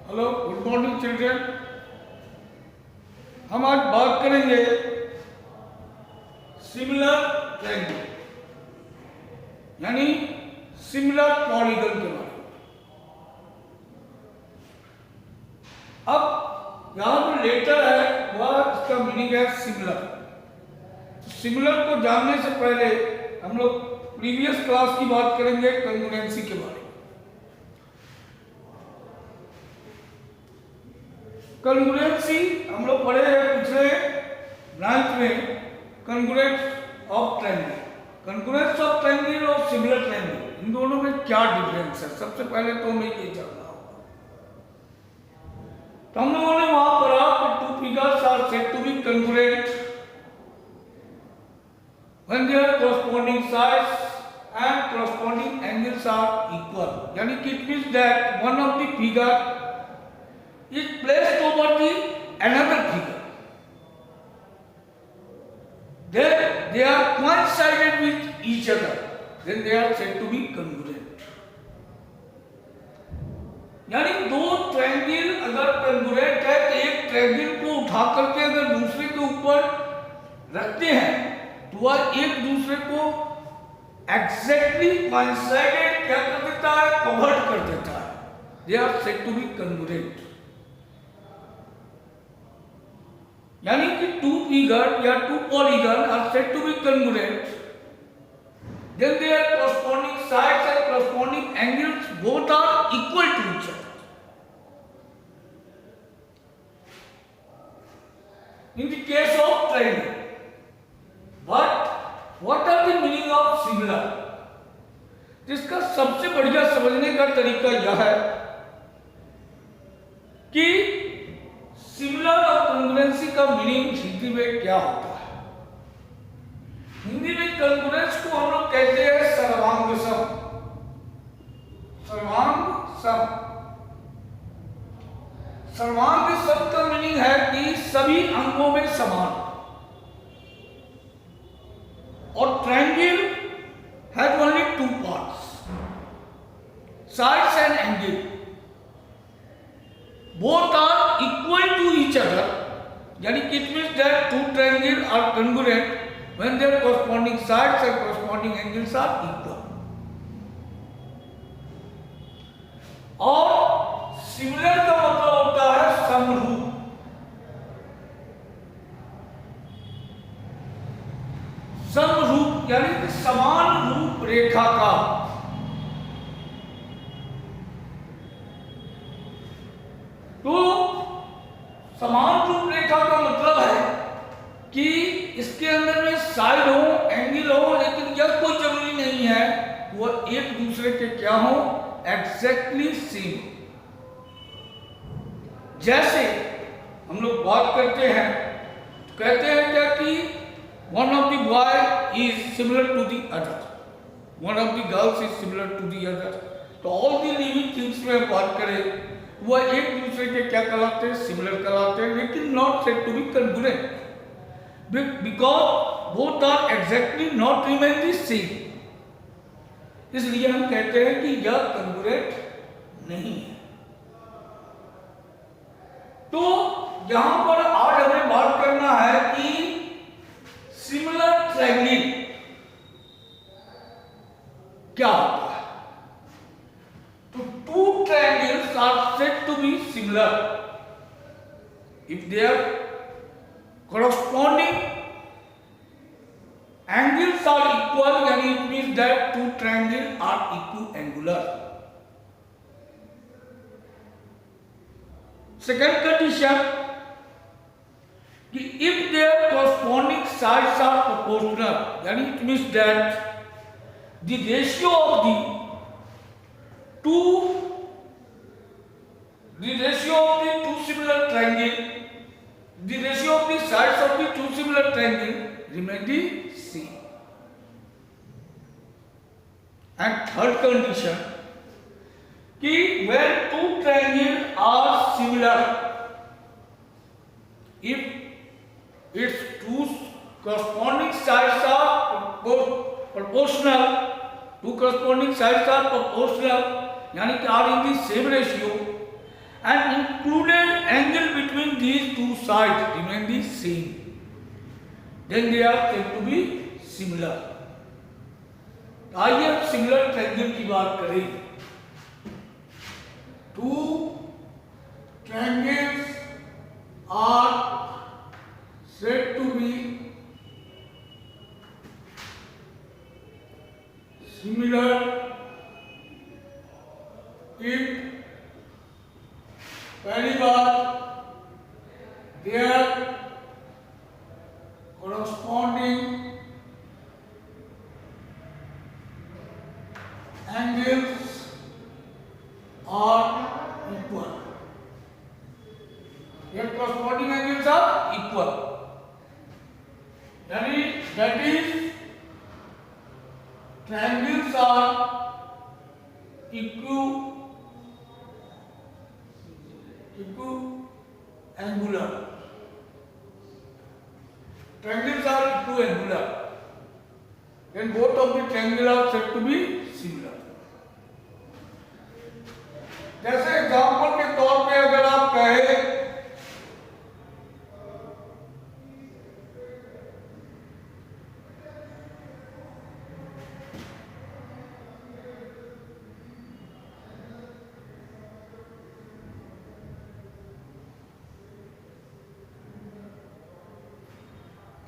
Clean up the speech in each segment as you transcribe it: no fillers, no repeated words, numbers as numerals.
Hello, good morning children. हम आज बात करेंगे सिमिलर ट्रायंगल यानी सिमिलर पॉलीगन के बारे में। अब यहां पर लेटर है वह इसका मीनिंग है सिमिलर। सिमिलर को जानने से पहले हम लोग प्रीवियस क्लास की बात करेंगे कंग्रुएंसी के बारे में। कंग्रुएंसी हम लोग पढ़े हैं पिछले ब्रांच में। कंग्रुएंस ऑफ ट्रायंगल, कंग्रुएंस ऑफ ट्रायंगल और सिमिलर ट्रायंगल, इन दोनों में क्या डिफरेंस है सबसे पहले तो हमें ये जानना होगा। तो हम लोगों ने वहां पढ़ा कि two figures are said to be congruent when their corresponding sides and corresponding angles are equal, यानी कि it means that one of the figure is placed over the another figure, then they are coincided with each other, then they are said to be congruent। यानी दो triangle अगर congruent है तो एक triangle को उठा करके अगर दूसरे के ऊपर रखते हैं तो वह एक दूसरे को एग्जैक्टली कोइंसाइडेड क्या कर देता है, कवर्ट कर देता है। They are said to be congruent. यानी कि टू फिगर या two polygon are said to be congruent, then their corresponding sides and corresponding angles both are equal to each other। In the case of triangle, what are the meaning of similar? जिसका सबसे बढ़िया समझने का तरीका यह है कि similar और कंग्रुएंसी का मीनिंग हिंदी में क्या होता है। हिंदी में कंग्रुएंस को हम लोग कहते हैं सर्वांग सम। सर्वांग सम, सर्वांग सम का मीनिंग है कि सभी अंगों में समान। और triangle has only two parts, sides and angle, both are equal to each other, यानी कि it means that two triangles are congruent when their corresponding sides and corresponding angles are equal। और सिमिलर का मतलब होता है समरूप। समरूप यानी कि समान रूप रेखा का। तो समान रूप रेखा का मतलब है कि इसके अंदर में साइड हो, एंगल हो, लेकिन यह कोई जरूरी नहीं है वह एक दूसरे के क्या हो, एग्जैक्टली सेम। जैसे हम लोग बात करते हैं तो कहते हैं क्या कि one of the boy is similar to the other, one of the girls is similar to the other। तो all the living things में बात करें वह एक दूसरे के क्या कहलाते हैं, सिमिलर कहलाते हैं, लेकिन not said to be congruent because both are exactly not remain the same. इसलिए हम कहते हैं कि यह कंग्रुएंट नहीं है। तो यहां पर आज हमें बात करना है कि सिमिलर ट्रायंगल क्या होता है। तो two triangles are said to be similar if their corresponding angles are equal, यानी it means that two triangles are equiangular। Second condition कि if their corresponding sides are proportional, यानी it means that the ratio of the two similar triangle, the ratio of the sides of the two similar triangle remain the same। And third condition कि when two triangles are similar, if its two corresponding sides are proportional, two corresponding sides are proportional, यानी कि are in the same ratio, and included angle between these two sides remain the same, then they are said to be similar. आइए अब similar triangle की बात करें. Two triangles are said to be similar if पहली बात their corresponding angles are equal. Their corresponding angles are equal. That is, triangles are equiangular. Triangles are equiangular. Then both of the triangles are said to be similar. जैसे example के तौर पे अगर आप कहें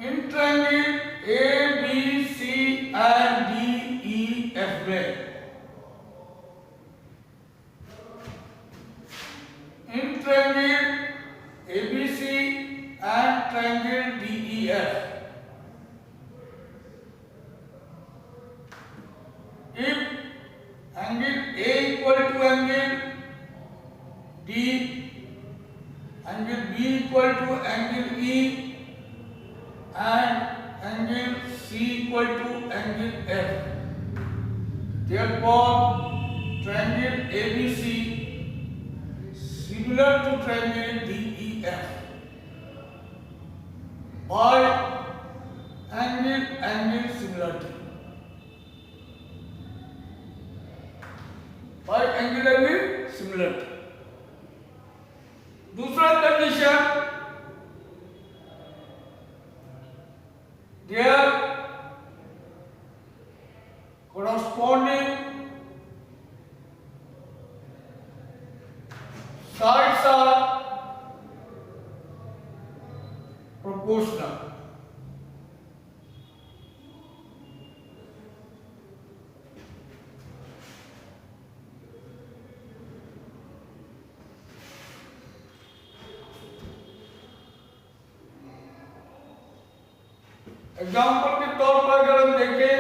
in triangle A B C and D E F में in triangle ABC and triangle DEF, if angle A equal to angle D, angle B equal to angle E and angle C equal to angle F, therefore triangle ABC similar to triangle DEF by angle similarity. By angle similarity. दूसरा condition, their corresponding sides are proportional. Example के तौर पर अगर हम देखें,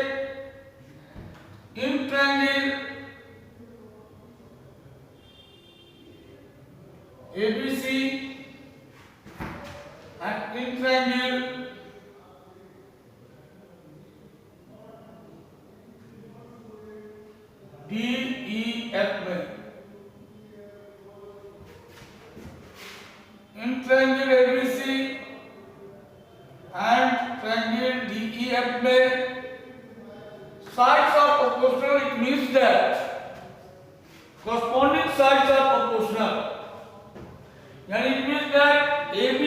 in triangle ABC and in triangle DEF में, in triangle ABC and triangle DEF में sides are proportional. It means that corresponding sides are proportional. यानी it means that AB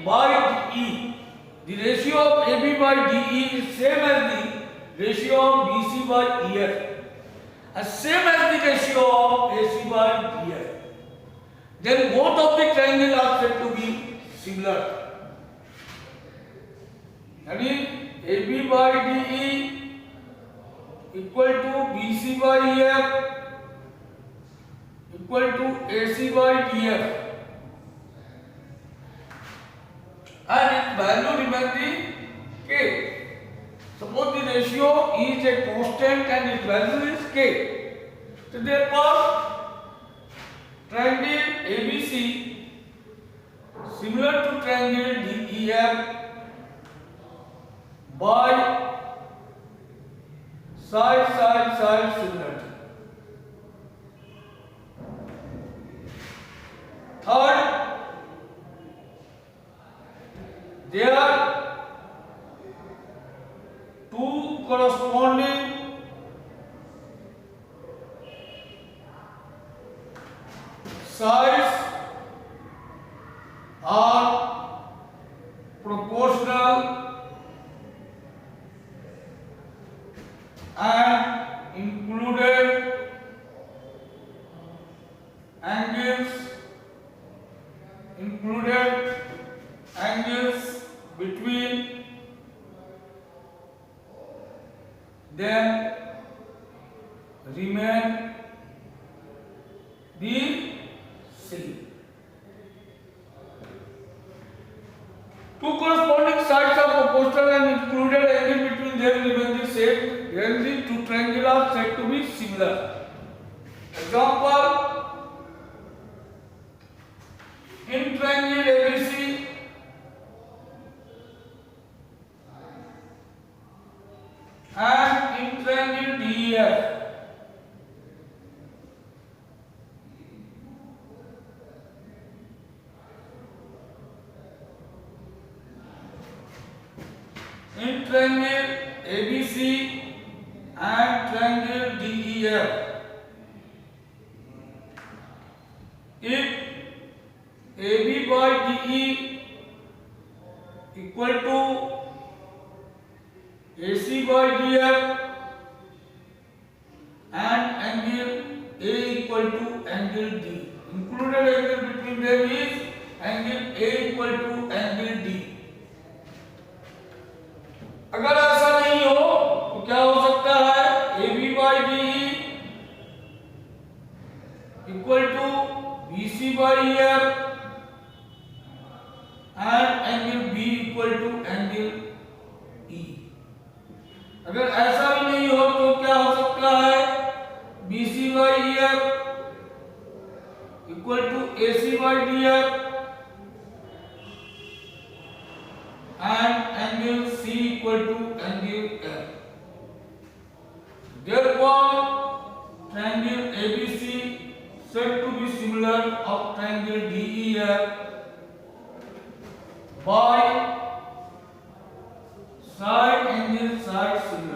by DE, the ratio of AB by DE is same as the ratio of BC by EF, and same as the ratio of AC by DF. Then both of the triangles are said to be similar. यानी AB by DE equal to BC by EF equal to AC by DF. And its value remains the K. Suppose the ratio is a constant and its value is K. So therefore, triangle ABC similar to triangle DEF by side similarity. Third, there are two corresponding sides are proportional and included angles between them remain the same. Two corresponding sides are proportional and included angle between them remain the same. Then the two triangles are said to be similar. Example: in triangle ABC and in triangle DEF, in triangle ABC and triangle DEF, if AB by DE equal to AC by DF and angle A equal to angle D, included angle between them is angle A equal to angle D. अगर ऐसा नहीं हो तो क्या हो सकता है? AB by DE equal to BC by EF and angle B equal to angle E. अगर ऐसा भी नहीं हो तो क्या हो सकता है? BC by EF equal to AC by DF and angle C equal to angle F. Therefore, triangle ABC said to be similar of triangle DEF by side angle side similarity.